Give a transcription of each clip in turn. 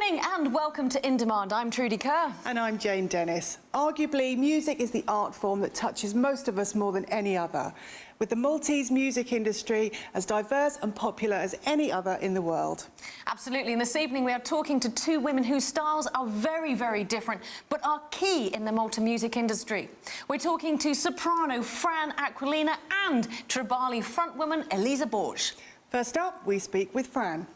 morning and welcome to InDemand. I'm Trudy Kerr. And I'm Jane Dennis. Arguably, music is the art form that touches most of us more than any other, with the Maltese music industry as diverse and popular as any other in the world. Absolutely, and this evening we are talking to two women whose styles are very, very different, but are key in the Malta music industry. We're talking to soprano Fran Aquilina and Tribali frontwoman Eliza Borg. First up, we speak with Fran.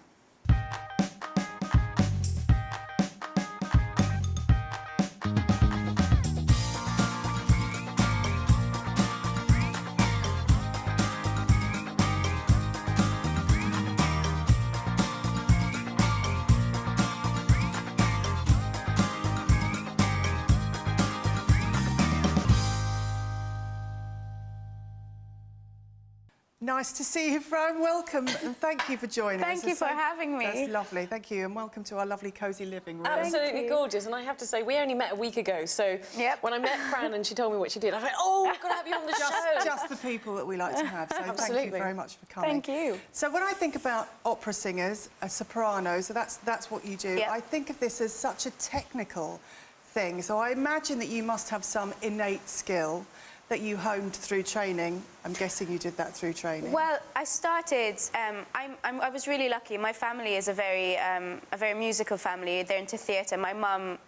Nice to see you, Fran. Welcome and thank you for joining us. Thank you for having me. That's lovely. Thank you, and welcome to our lovely cosy living room. Absolutely gorgeous. And I have to say, we only met a week ago, so when I met Fran and she told me what she did, I went, oh, I've got to have you on the show. Just the people that we like to have. So Absolutely. Thank you very much for coming. Thank you. So when I think about opera singers, a soprano, so that's what you do. Yep. I think of this as such a technical thing. So I imagine that you must have some innate skill that you honed through training. I'm guessing you did that through training. Well, I started. I was really lucky. My family is a very musical family. They're into theatre. My mum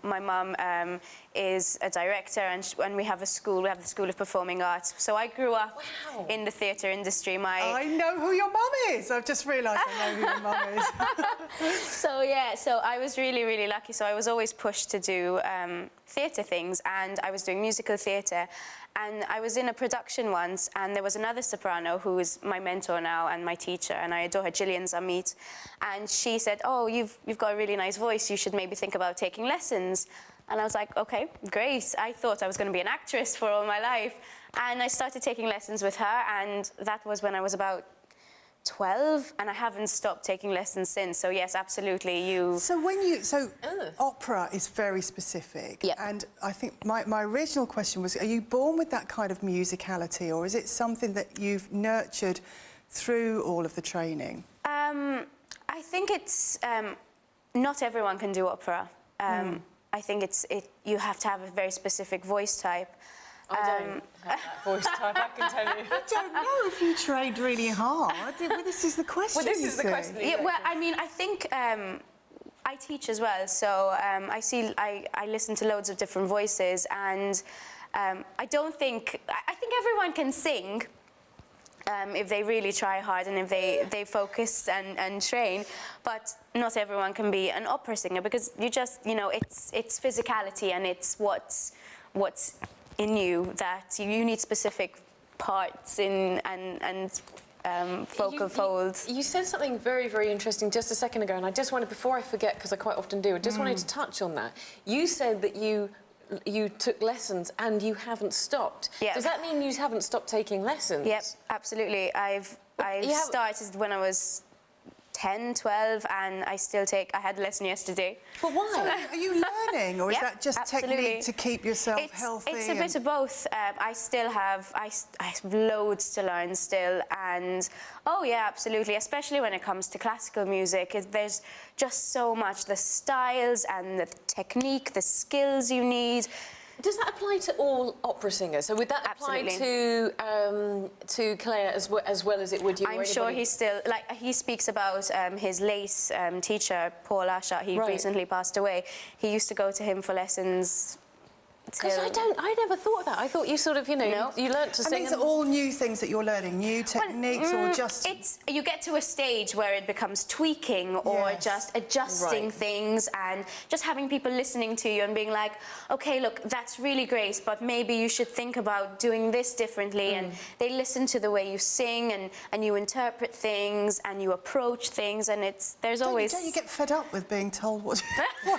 is a director, and we have a school. We have the School of Performing Arts. So I grew up in the theatre industry. I know who your mum is. I've just realised I know who your mum is. So I was really, really lucky. So I was always pushed to do theatre things, and I was doing musical theatre. And I was in a production once, and there was another soprano who is my mentor now and my teacher, and I adore her, Gillian Zamit. And she said, oh, you've got a really nice voice, you should maybe think about taking lessons. And I was like, okay, great. I thought I was going to be an actress for all my life. And I started taking lessons with her, and that was when I was about 12, and I haven't stopped taking lessons since. So yes, absolutely. Opera is very specific. Yep. And I think my original question was, are you born with that kind of musicality, or is it something that you've nurtured through all of the training? I think it's not everyone can do opera. I think you have to have a very specific voice type. I don't have that voice type, I can tell you. I don't know if you trained really hard. Well, this is the question. Well, this is the question. Yeah, well, I mean, I think I teach as well, so I listen to loads of different voices, and I think everyone can sing if they really try hard and if they focus and train, but not everyone can be an opera singer, because you just, it's physicality, and it's what's in you, that you need specific parts in and vocal folds. You said something very, very interesting just a second ago, and I just wanted, before I forget, because I quite often do, I just wanted to touch on that. You said that you took lessons and you haven't stopped. Yep. Does that mean you haven't stopped taking lessons? Yep, absolutely. I started when I was 10, 12, and I had a lesson yesterday. But why? So are you learning, or is that just absolutely. technique to keep yourself healthy? It's a bit of both. I have loads to learn still, and oh yeah, absolutely, especially when it comes to classical music. There's just so much, the styles and the technique, the skills you need. Does that apply to all opera singers? So would that apply to Claire as well as it would you? I'm sure he's still, he speaks about his lace teacher, Paul Asher. He recently passed away. He used to go to him for lessons. Because I never thought of that. I thought you sort of, you learnt to sing. And these are all new things that you're learning, new techniques, or just... You get to a stage where it becomes tweaking, or just adjusting things, and just having people listening to you and being like, okay, look, that's really great, but maybe you should think about doing this differently. And they listen to the way you sing, and you interpret things, and you approach things, and there's always... Don't you get fed up with being told what to do?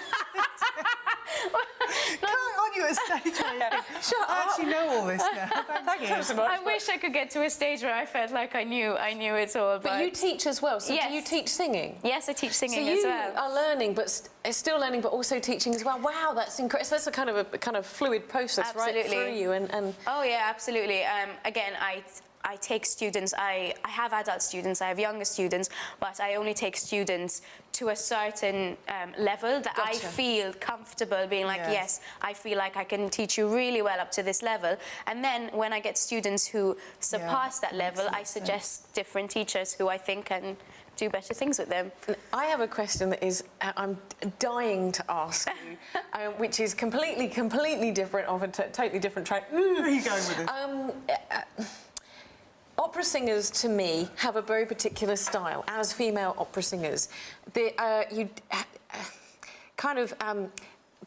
Aren't you at a stage where you think, I actually know all this now? Thank you so much. I wish I could get to a stage where I felt like I knew it all. But you teach as well, so do you teach singing? Yes, I teach singing as well. So you are learning, but still learning, but also teaching as well. Wow, that's incredible. So that's a kind of fluid process right through you. And Oh yeah, absolutely. Again, I take students, I have adult students, I have younger students, but I only take students to a certain level that I Gotcha. feel comfortable being like, Yes. yes, I feel like I can teach you really well up to this level. And then when I get students who surpass that level, I suggest different teachers who I think can do better things with them. I have a question that is I'm dying to ask you, which is completely different, of a totally different track. Where are you going with this? Opera singers, to me, have a very particular style. As female opera singers,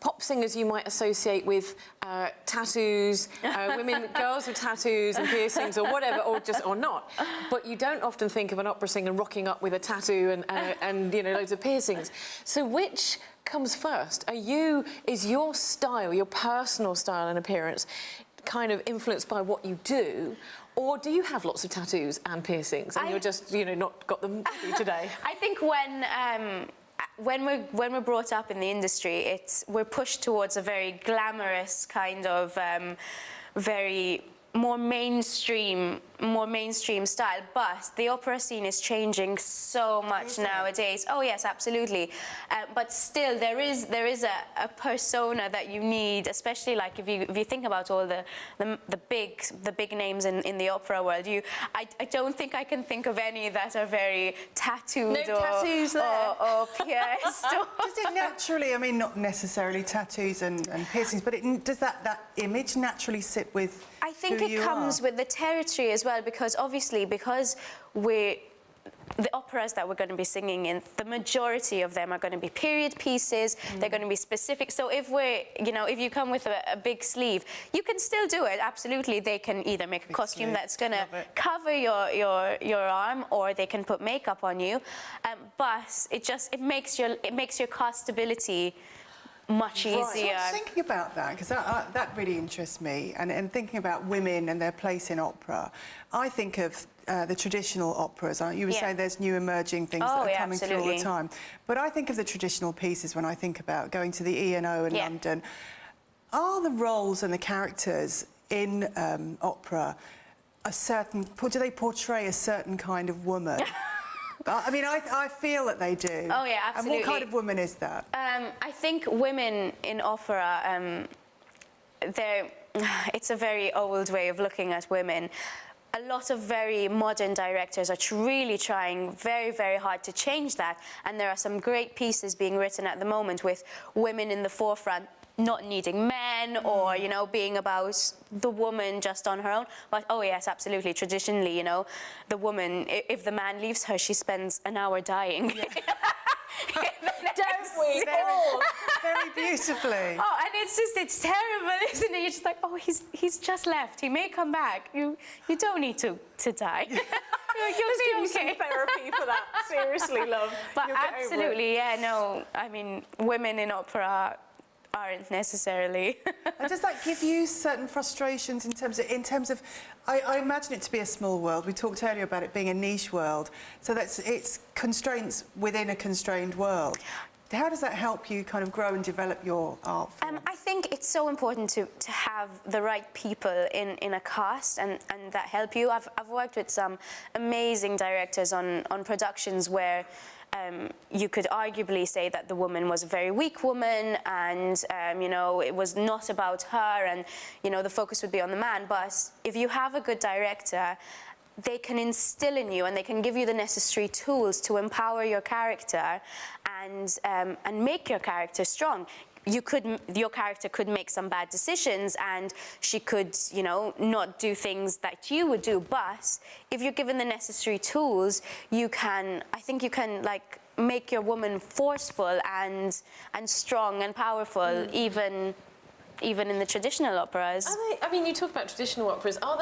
pop singers you might associate with tattoos, girls with tattoos and piercings or whatever, or not. But you don't often think of an opera singer rocking up with a tattoo and loads of piercings. So which comes first? Is your style, your personal style and appearance, kind of influenced by what you do? Or do you have lots of tattoos and piercings and you're just, not got them with you today? I think when we're brought up in the industry, we're pushed towards a very glamorous kind of very more mainstream style, but the opera scene is changing so much nowadays. Oh yes, absolutely. But still, there is a persona that you need, especially like if you think about all the big names in the opera world. I don't think I can think of any that are very tattooed or pierced. Does it naturally, I mean, not necessarily tattoos and piercings, but does that image naturally sit with I think who it you comes are? with the territory as well, because obviously, because the operas that we're going to be singing in, the majority of them are going to be period pieces. They're going to be specific. So if if you come with a big sleeve, you can still do it. Absolutely, they can either make a costume that's going to cover your arm, or they can put makeup on you. But it makes your castability much easier. So I was thinking about that, because that really interests me, and thinking about women and their place in opera. I think of the traditional operas. You were saying there's new emerging things that are coming through all the time. But I think of the traditional pieces when I think about going to the E&O in London. Are the roles and the characters in opera do they portray a certain kind of woman? I mean, I feel that they do. Oh, yeah, absolutely. And what kind of woman is that? I think women in opera, it's a very old way of looking at women. A lot of very modern directors are really trying very, very hard to change that. And there are some great pieces being written at the moment with women in the forefront, not needing men or, being about the woman just on her own. But, oh, yes, absolutely. Traditionally, the woman, if the man leaves her, she spends an hour dying. Yeah. Don't we all? Very beautifully. Oh, and it's terrible, isn't it? You're just like, oh, he's just left. He may come back. You don't need to die. You'll be okay. Some therapy for that. Seriously, love. But absolutely, yeah, no. I mean, women in opera aren't necessarily. And does that give you certain frustrations in terms of I imagine it to be a small world. We talked earlier about it being a niche world, so it's constraints within a constrained world. How does that help you kind of grow and develop your art form? I think it's so important to have the right people in a cast and that help you. I've worked with some amazing directors on productions where you could arguably say that the woman was a very weak woman, and it was not about her, and the focus would be on the man. But if you have a good director, they can instill in you and they can give you the necessary tools to empower your character and make your character strong. Your character could make some bad decisions and she could, not do things that you would do. But if you're given the necessary tools, I think you can make your woman forceful and strong and powerful, even in the traditional operas. You talk about traditional operas. Are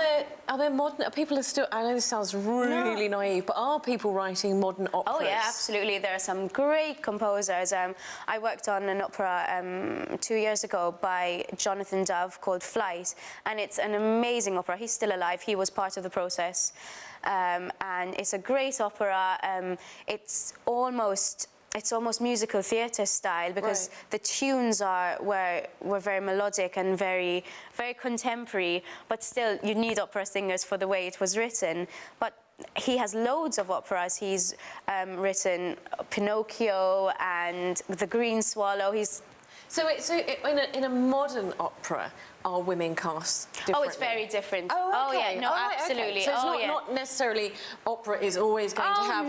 there modern? People are still. I know this sounds really naive, but are people writing modern operas? Oh yeah, absolutely. There are some great composers. I worked on an opera 2 years ago by Jonathan Dove called Flight, and it's an amazing opera. He's still alive. He was part of the process, and it's a great opera. It's almost it's almost musical theatre style, because the tunes were very melodic and very contemporary, but still you need opera singers for the way it was written. But he has loads of operas. He's written Pinocchio and The Green Swallow. So in a modern opera, are women cast differently? Oh, it's very different. Oh, okay. Oh, yeah, no, absolutely. Okay. So it's not necessarily opera is always going to have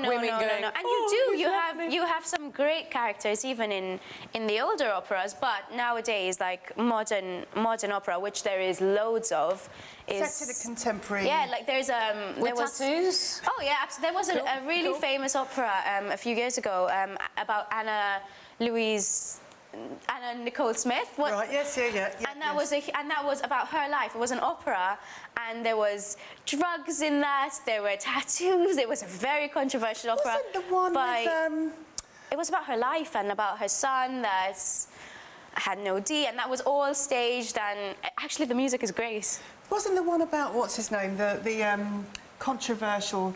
women going. No. And you have some great characters even in the older operas, but nowadays, like modern opera, which there is loads of, is set to the contemporary. Yeah, like there's with tattoos. Oh yeah, there was a really famous opera a few years ago about Anna Nicole Smith. Right. Yes. Yeah. And that was about her life. It was an opera, and there was drugs in that. There were tattoos. It was a very controversial opera. Wasn't the one with? It was about her life and about her son that had no D, and that was all staged. And actually, the music is great. Wasn't the one about what's his name? The controversial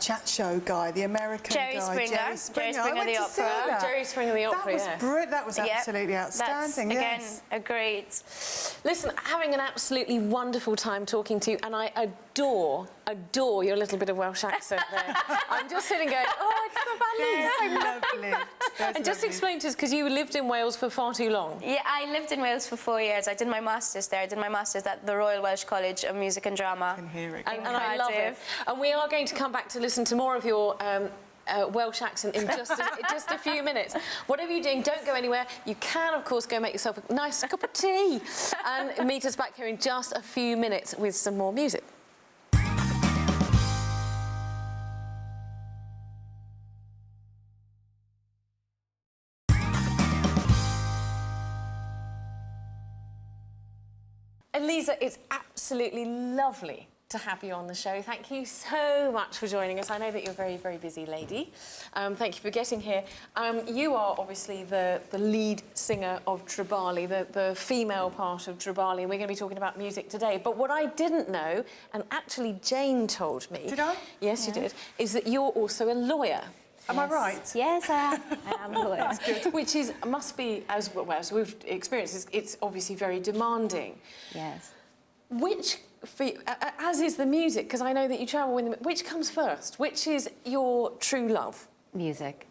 chat show guy, the American Jerry guy, Springer. Jerry Springer. Jerry Springer, the opera. Jerry Springer, the opera. That was absolutely outstanding. That's, again, a great. Listen, having an absolutely wonderful time talking to you, and I adore your little bit of Welsh accent there. I'm just sitting going, oh, it's the valley. Lovely. And just explain to us, because you lived in Wales for far too long. Yeah, I lived in Wales for 4 years. I did my masters there. I did my masters at the Royal Welsh College of Music and Drama. I can hear it. And I love it. And we are going to come back to listen to more of your Welsh accent in just a few minutes. Whatever you're doing, don't go anywhere. You can, of course, go make yourself a nice cup of tea and meet us back here in just a few minutes with some more music. Eliza, it's absolutely lovely to have you on the show. Thank you so much for joining us. I know that you're a very, very busy lady. Thank you for getting here. You are obviously the lead singer of Tribali, the female part of Tribali, and we're going to be talking about music today. But what I didn't know, and actually Jane told me... Did I? Yes, you did, is that you're also a lawyer. Am I right? Yes, I am a lawyer. Which must be, as well as we've experienced, it's obviously very demanding. Yes. As is the music, because I know that you travel with them, which comes first? Which is your true love? Music.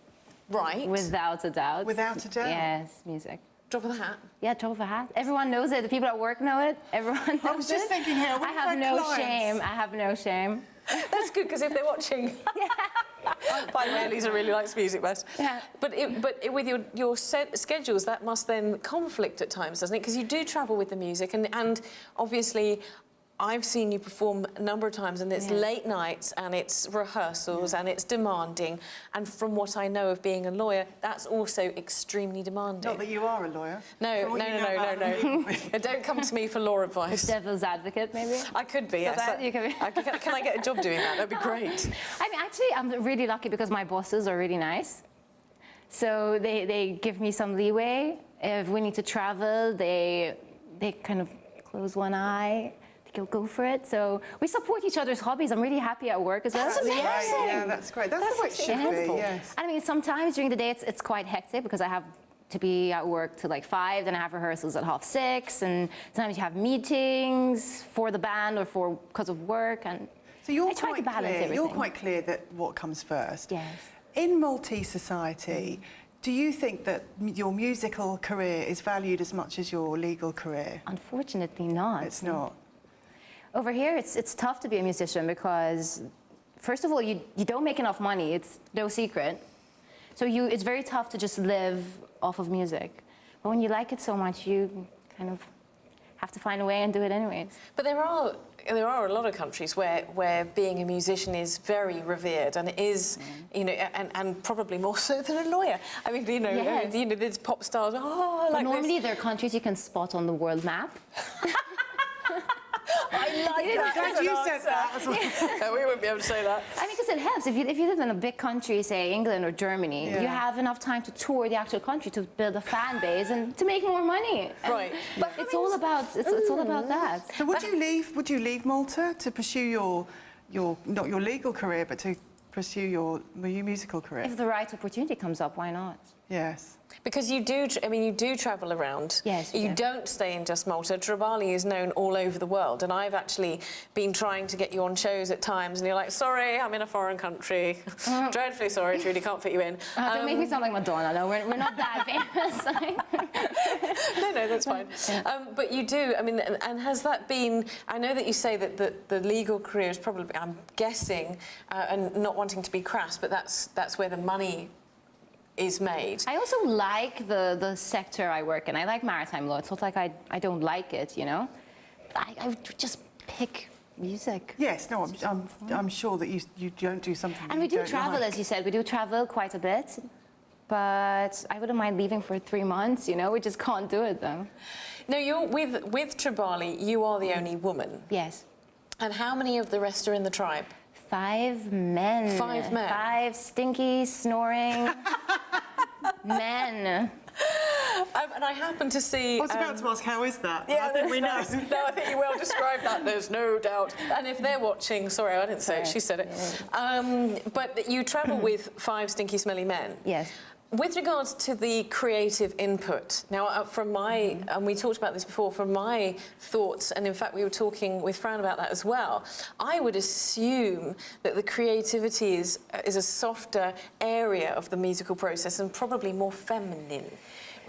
Right. Without a doubt. Without a doubt? Yes, music. Drop of the hat? Yeah, drop of a hat. Everyone knows it. The people at work know it. Everyone knows it. I was just thinking here, I have no shame. I have no shame. That's good, because if they're watching... By the way, Eliza really likes music best. Yeah. But with your schedules, that must then conflict at times, doesn't it? Because you do travel with the music, and obviously... I've seen you perform a number of times, and it's late nights, and it's rehearsals, and it's demanding. And from what I know of being a lawyer, that's also extremely demanding. Not that you are a lawyer. No. Don't come to me for law advice. Devil's advocate, maybe? I could be, yes. You can be. Can I get a job doing that? That'd be great. I mean, actually, I'm really lucky because my bosses are really nice. So they give me some leeway. If we need to travel, they kind of close one eye. Go for it. So we support each other's hobbies. I'm really happy at work as well. That's amazing. Yeah, that's great. That's the way it should be, yes. I mean, sometimes during the day it's quite hectic because I have to be at work till like 5, then I have rehearsals at 6:30, and sometimes you have meetings for the band or because of work. And so you're I try to balance everything. You're quite clear that what comes first. Yes. In Maltese society, do you think that your musical career is valued as much as your legal career? Unfortunately not. It's not. Over here, it's tough to be a musician because, first of all, you don't make enough money. It's no secret. So it's very tough to just live off of music. But when you like it so much, you kind of have to find a way and do it anyways. But there are a lot of countries where being a musician is very revered, and it is, you know, and probably more so than a lawyer. I mean, Yes. There's pop stars. Oh, like normally there are countries you can spot on the world map. I like that. Glad you said that. No, we wouldn't be able to say that. I mean, because it helps. If you live in a big country, say England or Germany, you have enough time to tour the actual country to build a fan base and to make more money. Right. But it's all about it's all about that. So would you leave Malta to pursue your not your legal career, but to pursue your musical career? If the right opportunity comes up, why not? Yes. Because you do, I mean, you do travel around. Yes. You don't stay in just Malta. Tribali is known all over the world, and I've actually been trying to get you on shows at times, and you're like, sorry, I'm in a foreign country. Dreadfully sorry, Trudy, can't fit you in. Don't make me sound like Madonna. No, we're not that famous. No, that's fine. But you do, I mean, and has that been, I know that you say that the legal career is probably, I'm guessing, and not wanting to be crass, but that's where the money is made. I also like the sector I work in. I like maritime law. It's not like I don't like it, you know? I would just pick music. Yes, no, I'm sure that you don't do something And we do travel, as you said. We do travel quite a bit. But I wouldn't mind leaving for 3 months, you know? We just can't do it, though. No, you're with Tribali, you are the only woman. Yes. And how many of the rest are in the tribe? 5 men. 5 men. 5 stinky, snoring men. And I happen to see... I was about to ask, how is that? Yeah, I think we know. No, I think you will describe that, there's no doubt. And if they're watching, sorry, I didn't say it, she said it. But you travel with 5 stinky, smelly men. Yes. With regards to the creative input, now from my, and we talked about this before, from my thoughts, and in fact we were talking with Fran about that as well, I would assume that the creativity is a softer area of the musical process and probably more feminine.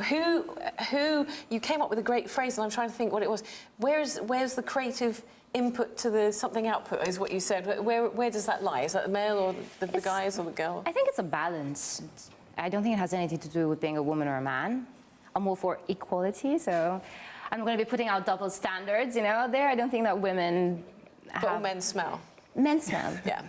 Who you came up with a great phrase, and I'm trying to think what it was. Where's the creative input to the something output, is what you said. Where does that lie? Is that the male or the guys or the girl? I think it's a balance. I don't think it has anything to do with being a woman or a man. I'm all for equality, so I'm not going to be putting out double standards, you know, out there. I don't think that women But all men smell. Men smell. Yeah.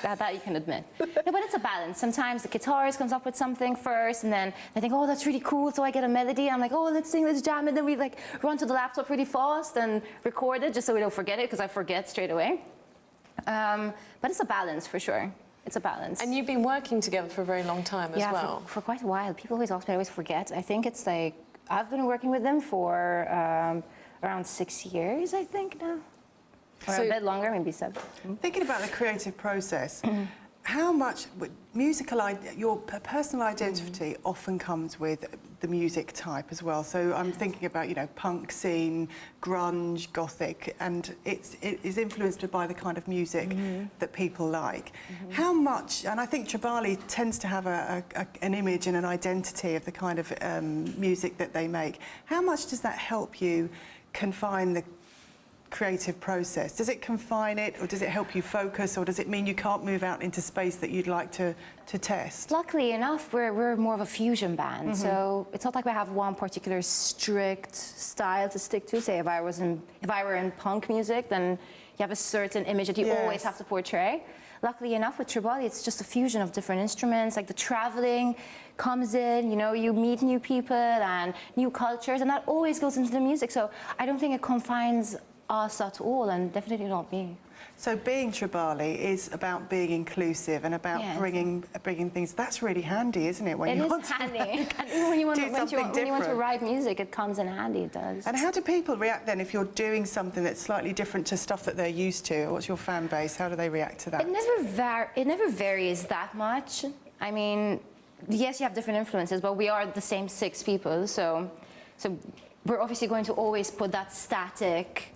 That you can admit. No, but it's a balance. Sometimes the guitarist comes up with something first, and then they think, oh, that's really cool, so I get a melody. I'm like, oh, let's sing, let's jam, and then we like run to the laptop really fast and record it just so we don't forget it, because I forget straight away. But it's a balance for sure. It's a balance. And you've been working together for a very long time as well. For quite a while. People always ask me, I always forget. I think it's like, I've been working with them for around 6 years, I think now. Or a bit longer, maybe 7. Thinking about the creative process, how much your personal identity often comes with the music type as well. So I'm thinking about, you know, punk scene, grunge, gothic, and it is influenced by the kind of music that people like. How much, and I think Tribali tends to have an image and an identity of the kind of music that they make. How much does that help you confine the creative process? Does it confine it, or does it help you focus, or does it mean you can't move out into space that you'd like to test? Luckily enough, we're more of a fusion band, so it's not like we have one particular strict style to stick to. Say if I were in punk music, then you have a certain image that you always have to portray. Luckily enough, with Tribali, it's just a fusion of different instruments. Like the traveling comes in, you know, you meet new people and new cultures, and that always goes into the music. So I don't think it confines us at all, and definitely not me. So being Tribali is about being inclusive and about bringing things. That's really handy, isn't it? When you want handy. When you want to write music, it comes in handy. It does. And how do people react then if you're doing something that's slightly different to stuff that they're used to? What's your fan base? How do they react to that? It never varies that much. I mean, yes, you have different influences, but we are the same 6 people, so we're obviously going to always put that static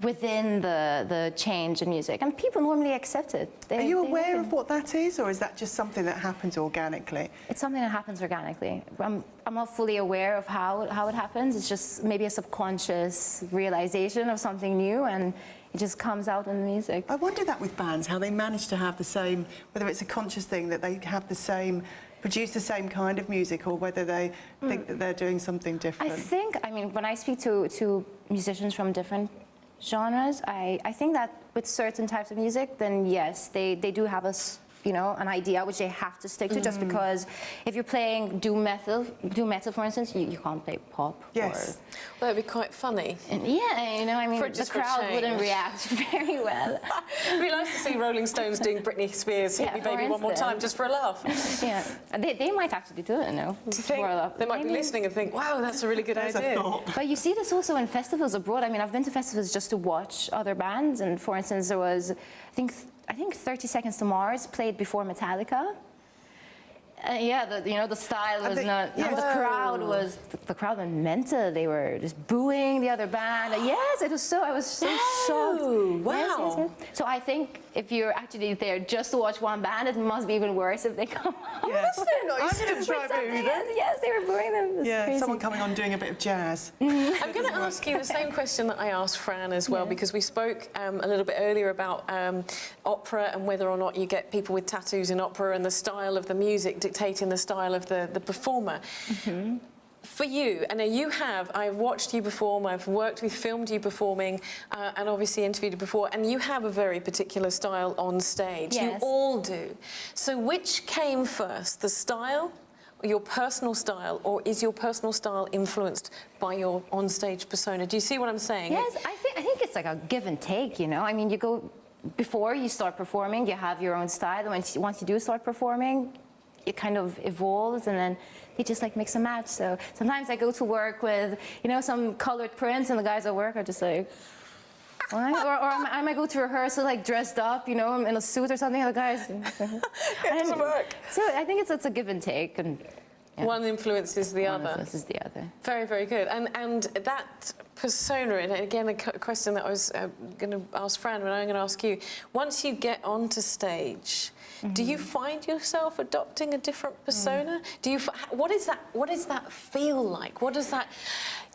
within the change in music, and people normally accept it. Are you aware of what that is, or is that just something that happens organically? It's something that happens organically. I'm not fully aware of how it happens. It's just maybe a subconscious realization of something new, and it just comes out in the music. I wonder that with bands, how they manage to have the same, whether it's a conscious thing that they have the same, produce the same kind of music, or whether they think that they're doing something different. I mean, when I speak to musicians from different genres, I think that with certain types of music, then yes, they do have an idea which they have to stick to, just because if you're playing doom metal for instance, you can't play pop. Yes. Well, it'd be quite funny. Yeah, you know, I mean, the crowd wouldn't react very well. It'd be nice to see Rolling Stones doing Britney Spears' Hit Me Baby One More Time, just for a laugh. Yeah, they might actually do it, no? They might be listening and think, wow, that's a really good idea. But you see this also in festivals abroad. I mean, I've been to festivals just to watch other bands, and for instance, there was, I think, I think 30 Seconds to Mars played before Metallica. Yeah, the style was not. Yes. The crowd went mental. They were just booing the other band. Yes, it was so. I was so shocked. Wow. Yes. So I think if you're actually there just to watch one band, it must be even worse if they come. Yes. I'm going to try booing them. Yes, they were booing them. It was crazy. Someone coming on doing a bit of jazz. I'm going to ask you the same question that I asked Fran as well, because we spoke a little bit earlier about opera and whether or not you get people with tattoos in opera and the style of the music dictating the style of the performer. Mm-hmm. For you, and I've watched you perform, I've worked with, filmed you performing, and obviously interviewed you before, and you have a very particular style on stage. Yes. You all do. So which came first, the style, your personal style, or is your personal style influenced by your on-stage persona? Do you see what I'm saying? Yes, I think it's like a give and take, you know? I mean, you go, before you start performing, you have your own style, and once you do start performing, it kind of evolves, and then you just like mix and match. So sometimes I go to work with, some colored prints, and the guys at work are just like, what? or I might go to rehearsal like dressed up, in a suit or something, and the guys. It doesn't work. So I think it's a give and take, and one influences the other. One influences the other. Very, very good. And that persona, and again, a question that I was going to ask Fran, but I'm going to ask you. Once you get onto stage, do you find yourself adopting a different persona? Do you? What is that? What does that feel like? What does that?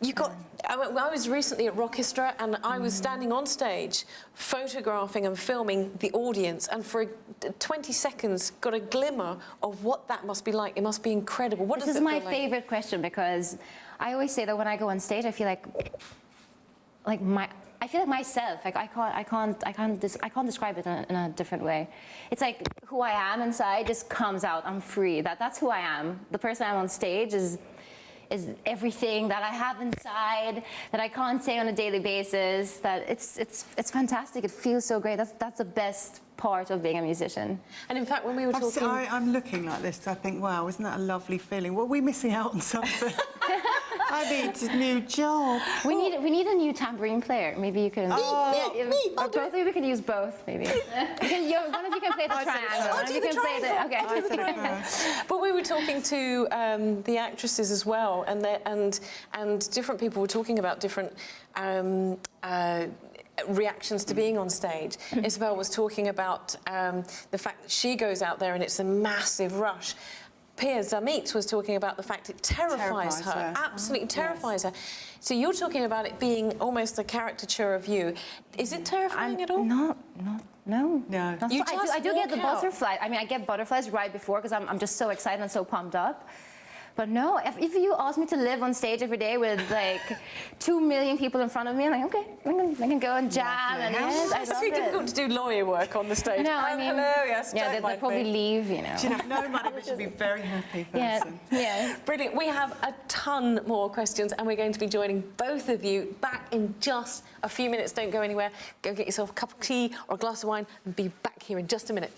You got. I was recently at Rockestra, and I was standing on stage, photographing and filming the audience, and for 20 seconds, got a glimmer of what that must be like. It must be incredible. What this does is it my feel like? favorite question, because I always say that when I go on stage, I feel like myself. Like I can't describe it in a different way. It's like who I am inside just comes out. I'm free. That's who I am. The person I'm on stage is everything that I have inside that I can't say on a daily basis. That it's fantastic. It feels so great. That's the best part of being a musician. And in fact, when we were talking, I'm looking like this. I think, wow, isn't that a lovely feeling? Were we missing out on something? I need a new job. We need a new tambourine player. Maybe you can. Both of you can use both. Maybe. One of you can play the triangle. One of you can play the. Okay. But we were talking to the actresses as well, and different people were talking about different reactions to being on stage. Isabel was talking about the fact that she goes out there and it's a massive rush. Pia Zamit was talking about the fact it terrifies her. Absolutely terrifies her. So you're talking about it being almost a caricature of you. Is it terrifying at all? No. You I do get the walk out. butterflies. I mean, I get butterflies right before because I'm just so excited and so pumped up. But no, if you ask me to live on stage every day with like 2 million people in front of me, I'm like, okay, I can go and jam. And yes, I It's love too it. difficult to do lawyer work on the stage. No, I mean, hello, yes, yeah, don't they'll mind probably me. leave, Do you have no money, but you'd be very happy person. Yeah. Brilliant. We have a ton more questions, and we're going to be joining both of you back in just a few minutes. Don't go anywhere. Go get yourself a cup of tea or a glass of wine and be back here in just a minute.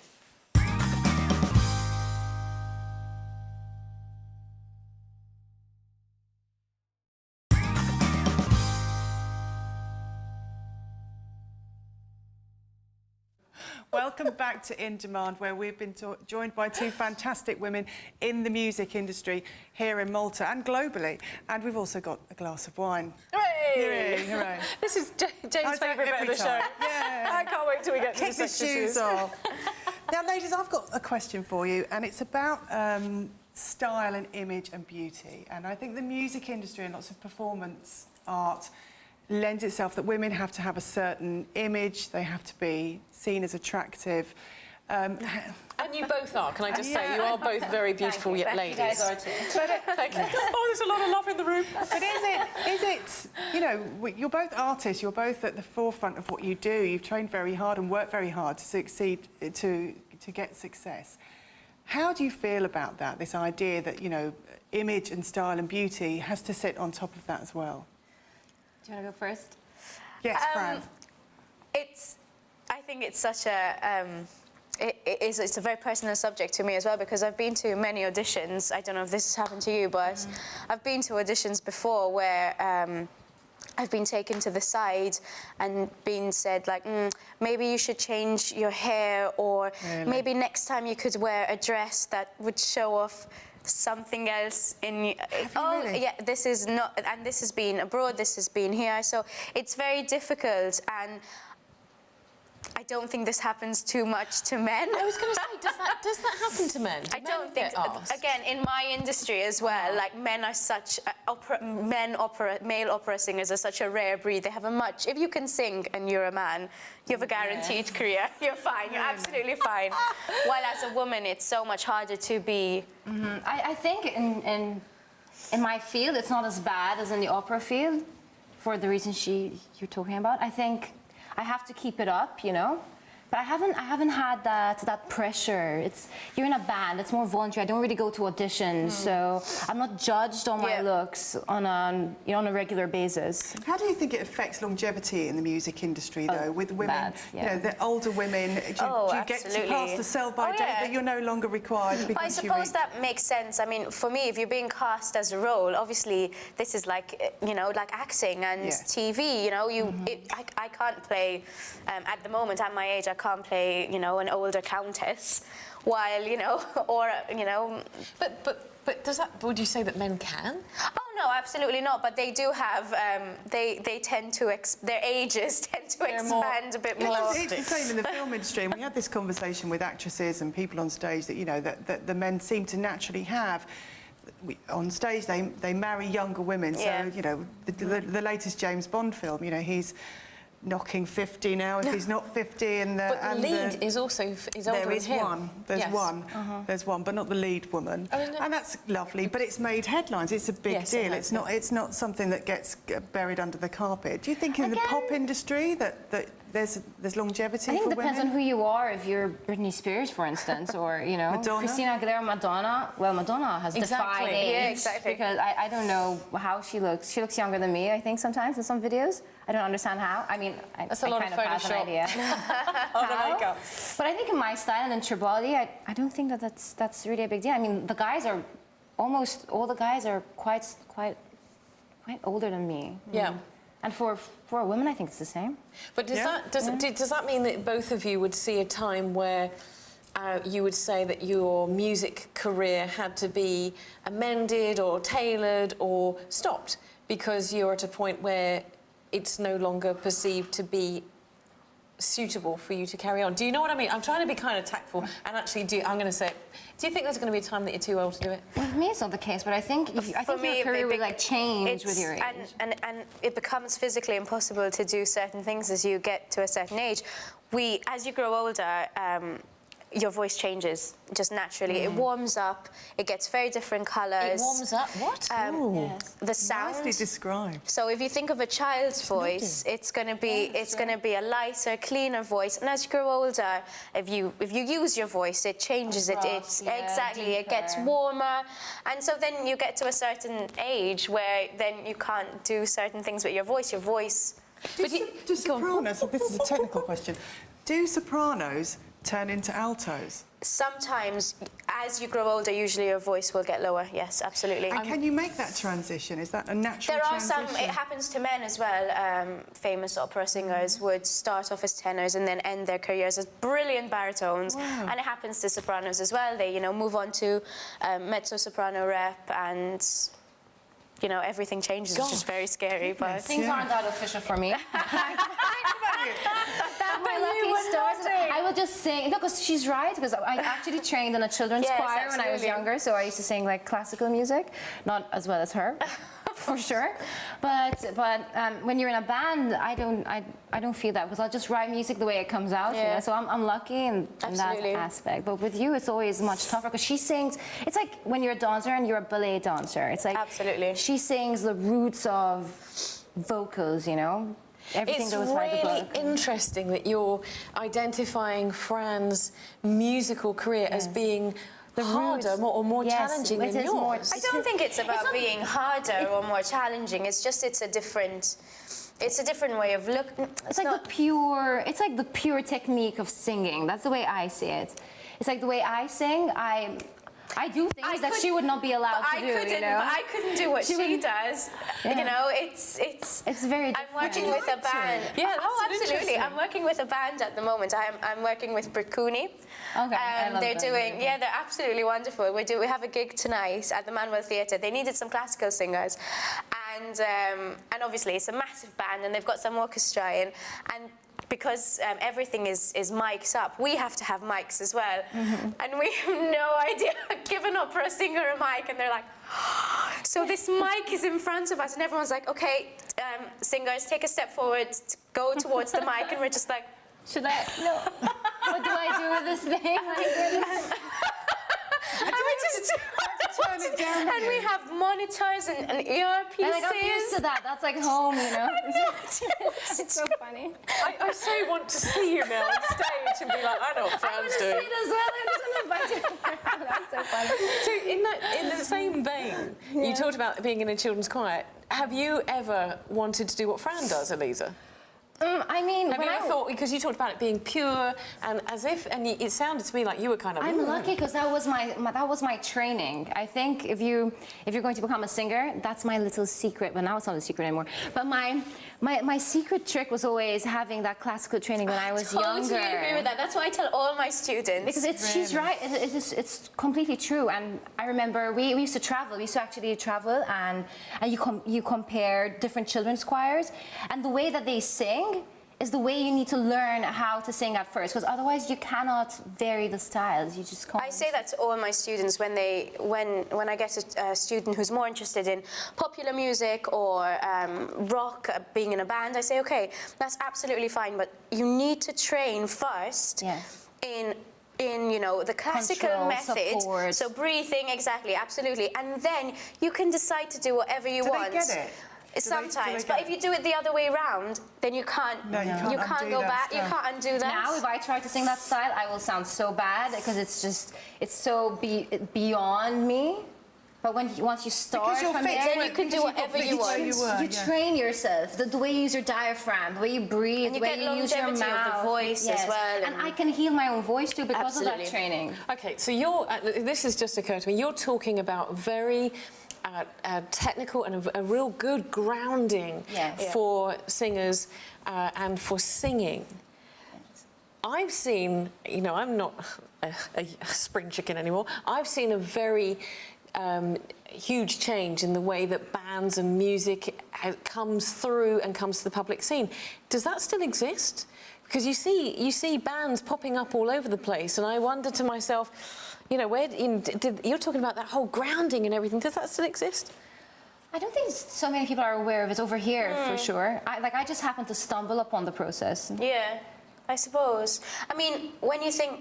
Welcome back to InDemand, where we've been joined by two fantastic women in the music industry here in Malta and globally. And we've also got a glass of wine. Hooray! Hooray, hooray. This is Jane's favourite bit of the show. Yeah. I can't wait till we get to Kick the the shoes off. Now, ladies, I've got a question for you, and it's about style and image and beauty. And I think the music industry and lots of performance art lends itself that women have to have a certain image, they have to be seen as attractive. And you both are, can I just say? You are both very beautiful yet ladies. You guys are too. Thank you. Oh, there's a lot of love in the room. But is it, you know, you're both artists, you're both at the forefront of what you do. You've trained very hard and worked very hard to succeed, to get success. How do you feel about that, this idea that, you know, image and style and beauty has to sit on top of that as well? Do you want to go first? Yes, Fran. I think it's such a... it's a very personal subject to me as well, because I've been to many auditions. I don't know if this has happened to you, but I've been to auditions before where I've been taken to the side and been said, like, maybe you should change your hair, or maybe next time you could wear a dress that would show off something else in you. Really? Yeah, this is not, and this has been abroad, this has been here, so it's very difficult, and I don't think this happens too much to men. I was going to say, does that happen to men? I don't think, again, in my industry as well, like, men are such, male opera singers are such a rare breed. They have a much, if you can sing and you're a man, you have a guaranteed career. You're fine, you're absolutely fine. While as a woman, it's so much harder to be. I think in my field, it's not as bad as in the opera field, for the reasons you're talking about. I think I have to keep it up, you know. But I haven't had that pressure. You're in a band. It's more voluntary. I don't really go to auditions, so I'm not judged on my looks on a regular basis. How do you think it affects longevity in the music industry, though, with women? You know, the older women. Do you get to pass the sell-by date that you're no longer required? I suppose that makes sense. I mean, for me, if you're being cast as a role, obviously this is like, you know, like acting and TV. You know, I can't play at the moment at my age. I can't play, you know, an older countess, while, you know, or, you know. But does that? Would you say that men can? Oh no, absolutely not. But they do have. They tend to their ages tend to expand a bit more. It's the same in the film industry. And we had this conversation with actresses and people on stage that, you know, that the men seem to naturally have. On stage, they marry younger women. So, you know, the latest James Bond film, you know, he's knocking 50 now if he's not 50, and but the lead is also older there is than him. one. There's one, but not the lead woman. And that's lovely. But it's made headlines. It's a big deal. It's not something that gets buried under the carpet. Do you think in the pop industry that there's longevity for women? I think it depends on who you are. If you're Britney Spears, for instance, or, you know, Christina Aguilera, Madonna. Well, Madonna has defied age because I don't know how she looks. She looks younger than me, I think, sometimes in some videos. I don't understand how. I mean, that's a lot kind of have an idea. makeup. But I think in my style and in Tribali, I don't think that's really a big deal. I mean, the guys are almost all the guys are quite older than me. Yeah. And for a woman, I think it's the same. But does that mean that both of you would see a time where you would say that your music career had to be amended or tailored or stopped because you're at a point where it's no longer perceived to be suitable for you to carry on? Do you know what I mean? I'm trying to be kind of tactful and actually I'm going to say, do you think there's going to be a time that you're too old to do it? With me, it's not the case, but I think your career would like change with your age. And it becomes physically impossible to do certain things as you get to a certain age. As you grow older, your voice changes just naturally. It warms up. It gets very different colours. It warms up? What? The sound. Nicely described. So if you think of a child's voice, it's going to be a lighter, cleaner voice. And as you grow older, if you use your voice, it changes. It gets warmer. And so then you get to a certain age where then you can't do certain things with your voice. Do sopranos? This is a technical question. Do sopranos turn into altos? Sometimes, as you grow older, usually your voice will get lower. Yes, absolutely. And can you make that transition? Is that a natural transition? There are some. It happens to men as well. Famous opera singers would start off as tenors and then end their careers as brilliant baritones. Wow. And it happens to sopranos as well. They, you know, move on to mezzo-soprano rep, and you know, everything changes, which is very scary. But things aren't that official for me. My lucky stars. I will just sing. No, because she's right. Because I actually trained in a children's choir when I was younger, so I used to sing like classical music, not as well as her, for sure. But when you're in a band, I don't feel that because I'll just write music the way it comes out. You know? So I'm lucky in that aspect. But with you, it's always much tougher because she sings. It's like when you're a dancer and you're a ballet dancer. It's like she sings the roots of vocals. You know. Everything goes by the book. It's really interesting that you're identifying Fran's musical career as being harder or more challenging than yours. I don't think it's about being harder or more challenging. It's just it's a different way of looking. It's like the pure technique of singing. That's the way I see it. It's like the way I sing. I do things that she would not be allowed to do, you know? But I couldn't do what she does. Yeah. You know, it's very different. I'm working with a band. Yeah, oh, absolutely. I'm working with a band at the moment. I'm working with Brickuni. Okay, I love they're them. doing, yeah, they're absolutely wonderful. We have a gig tonight at the Manuel Theatre. They needed some classical singers, and obviously it's a massive band, and they've got some orchestra in, and because everything is mics up, we have to have mics as well. And we have no idea. Give an opera singer a mic, and they're like, so this mic is in front of us, and everyone's like, okay, singers, take a step forward, go towards the mic, and we're just like, should I? No. What do I do with this thing? And we just turn it down. and we have monitors and earpieces. And like, I'm used to that. That's like home, you know? It's so funny. I so want to see you now on stage and be like, I know what Fran's doing. I want to see it as well. I'm just going to invite you. That's so funny. So in the same vein, you talked about being in a children's choir. Have you ever wanted to do what Fran does, Eliza? I mean, Have you ever thought, because you talked about it being pure and as if, and it sounded to me like you were kind of. I'm lucky because that was my training. I think if you're going to become a singer, that's my little secret. Well, now it's not a secret anymore. But my secret trick was always having that classical training when I was younger. Totally agree with that. That's what I tell all my students. Because she's right. It's completely true. And I remember we used to travel. We used to actually travel, and you compare different children's choirs, and the way that they sing is the way you need to learn how to sing at first, because otherwise you cannot vary the styles. You just can't. I say that to all my students when I get a student who's more interested in popular music or rock, being in a band. I say, okay, that's absolutely fine, but you need to train first. Yes. in you know, the classical Control, method. support. So breathing, exactly, absolutely, and then you can decide to do whatever you want. Do they get it? Sometimes, but if you do it the other way around, then you can't. No, you can't go undo back. that You can't undo that. Now, if I try to sing that style, I will sound so bad because it's so beyond me. But once you start Because you're from fit, there, then you can do whatever you want. you train yourself. The way you use your diaphragm, the way you breathe, And you the way get you use your longevity of mouth. the voice as well, And I can heal my own voice too because of Absolutely. that training. Okay, so this has just occurred to me. You're talking about very technical and a real good grounding Yes. for singers and for singing. I've seen, you know, I'm not a spring chicken anymore. I've seen a very huge change in the way that bands and music comes through and comes to the public scene. Does that still exist? Because you see bands popping up all over the place, and I wonder to myself, you know, you're talking about that whole grounding and everything. Does that still exist? I don't think so many people are aware of it over here, for sure. I just happened to stumble upon the process. Yeah, I suppose. I mean, when you think,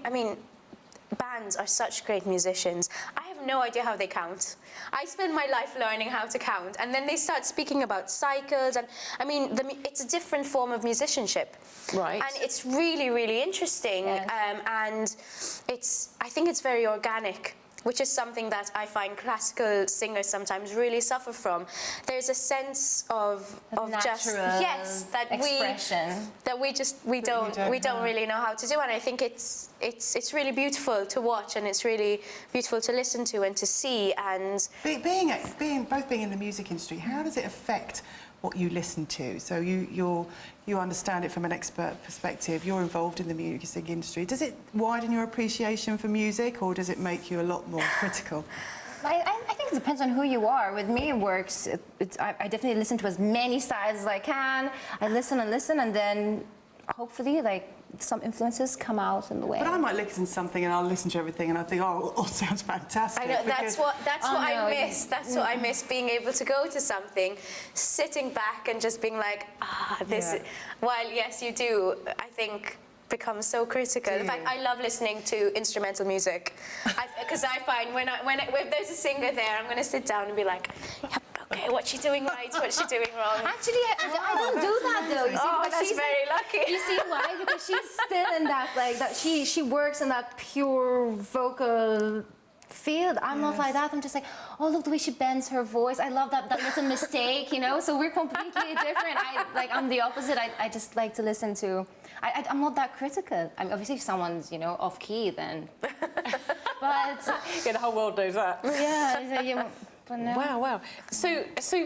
bands are such great musicians. I have no idea how they count. I spend my life learning how to count, and then they start speaking about cycles, and I mean, it's a different form of musicianship. Right. And it's really, really interesting, Yes. and I think it's very organic, which is something that I find classical singers sometimes really suffer from. There's a sense of just natural that expression. we don't really know how to do, and I think it's really beautiful to watch, and it's really beautiful to listen to and to see. And being in the music industry, how does it affect what you listen to? So you understand it from an expert perspective. You're involved in the music industry. Does it widen your appreciation for music, or does it make you a lot more critical? I think it depends on who you are. With me, it works. I definitely listen to as many styles as I can. I listen, and then hopefully, some influences come out in the way. But I might listen to something and I'll listen to everything and I think, oh, it all sounds fantastic. I know, that's what I miss. No. That's what I miss, being able to go to something, sitting back and just being like, this. While yes, you do, I think, become so critical. In fact, I love listening to instrumental music, because I find if there's a singer there, I'm going to sit down and be like, yep, okay, what's she doing right? What's she doing wrong? Actually, I don't do that though. You see, Oh, because that's she's very lucky. You see why? Because she's still in that she works in that pure vocal field. I'm not like that. I'm just like, oh, look the way she bends her voice. I love that little mistake, you know. So we're completely different. I'm the opposite. I just like to listen to. I'm not that critical. I mean, obviously, if someone's off key, then. But Yeah, the whole world knows that. yeah, but no. Wow. So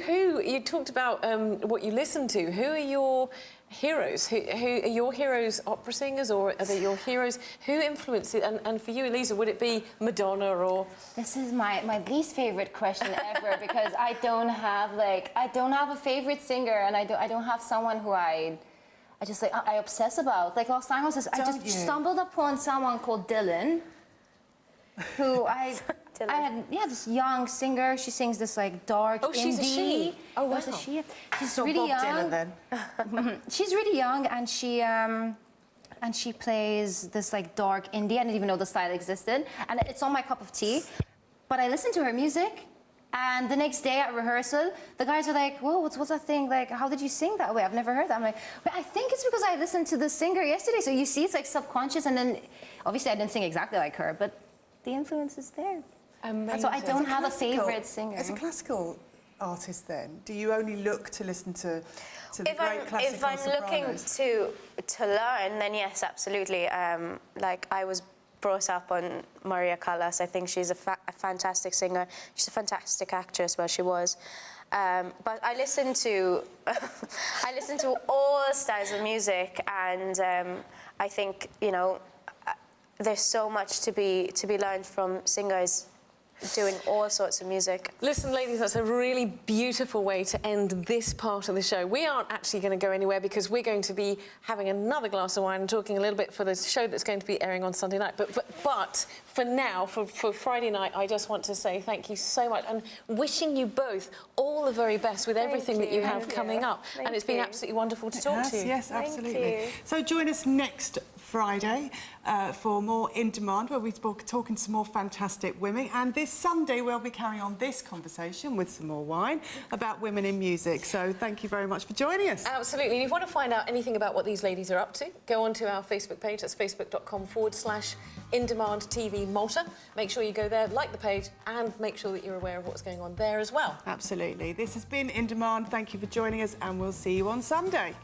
who, you talked about what you listen to. Who are your heroes? Who are your heroes opera singers, or are they your heroes? Who influenced it? And for you, Eliza, would it be Madonna or... This is my least favorite question ever because I don't have a favorite singer, and I don't have someone who I obsess about. Like last time I just stumbled upon someone called Dylan, who I had this young singer. She sings this like dark indie. She's a she. Oh wow. It's a she. She's Not really Bob young. Dylan, then. She's really young, and she plays this like dark indie. I didn't even know the style existed, and it's not my cup of tea. But I listened to her music, and the next day at rehearsal, the guys are like, "Whoa, what's that thing? Like, how did you sing that way? I've never heard that." I'm like, "Well, I think it's because I listened to the singer yesterday." So you see, it's like subconscious, and then obviously I didn't sing exactly like her, but the influence is there. Amazing. So I don't have a favorite singer. As a classical artist, then, do you only look to listen to the great classical If I'm looking sopranos? to learn, then yes, absolutely. Like I was brought up on Maria Callas. I think she's a fantastic singer. She's a fantastic actress. Well, she was. But I listen to all styles of music, and I think there's so much to be learned from singers doing all sorts of music. Listen, ladies, that's a really beautiful way to end this part of the show. We aren't actually going to go anywhere because we're going to be having another glass of wine and talking a little bit for the show that's going to be airing on Sunday night. But for now, for Friday night, I just want to say thank you so much and wishing you both all the very best with everything that you have coming up. And it's been absolutely wonderful to talk to you. Yes, absolutely. So join us next Friday for more In Demand, where we're talking to some more fantastic women. And this Sunday, we'll be carrying on this conversation with some more wine about women in music. So thank you very much for joining us. Absolutely. And if you want to find out anything about what these ladies are up to, go onto our Facebook page. That's facebook.com/InDemandTV Malta. Make sure you go there, like the page, and make sure that you're aware of what's going on there as well. Absolutely. This has been In Demand. Thank you for joining us, and we'll see you on Sunday.